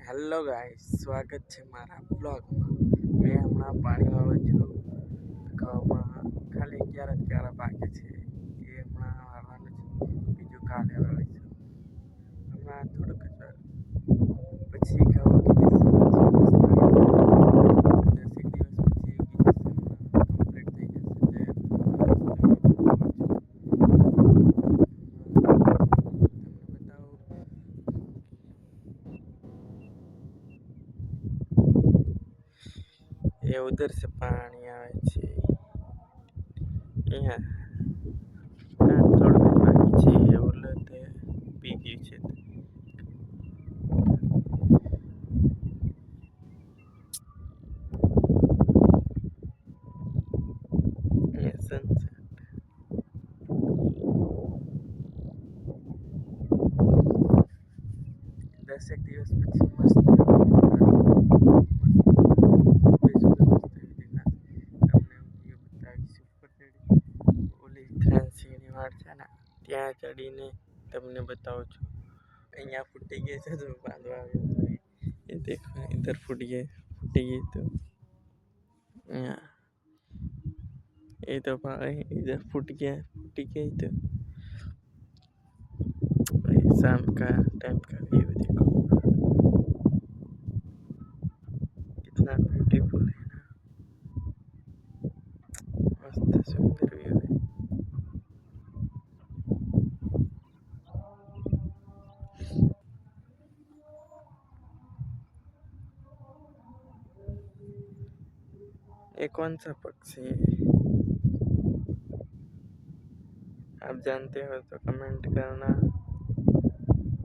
Hello guys, સ્વાગત છે મારા બ્લોગમાં. મેં હમણાં પાણી વાળું છું. ઘઉંમાં ખાલી 11 જ ક્યારા બાકી છે. એ હમણાં વાળવાનું છે. બીજું કાલે વાળી છું. હમણાં થોડુંક જ વાર પછી ઘઉં ઉગી જશે. પછી મસ્ત 10 એક દિવસ પછી ઉગી જશે. કમ્પ્લીટ થઈ જશે. તમને બતાવું. એ ઉધર से પાણી આવે છે. અહીંયા થોડુંક જ બાકી છે. એ ઓલો તે પી ગયું છે. અહીંયા સનસેટ 10 એક દિવસ પછી મસ્ત ઓલી ત્રાંસીની વાડ છે ને ત્યાં ચડીને તમને બતાવું છું. અહીંયા ફૂટી ગઈ છે તો બાંધવા આવ્યો તો એ દેખો ઇધર ફૂટી ગઈ તો यहाँ ये तो भाई इधर फूट गई तो शाम का टाइम का व्यू देखो कितना ब्यूटीफुल है ना. मस्त सुंदर व्यू है. ये कौन सा पक्षी है आप जानते हो तो कमेंट करना.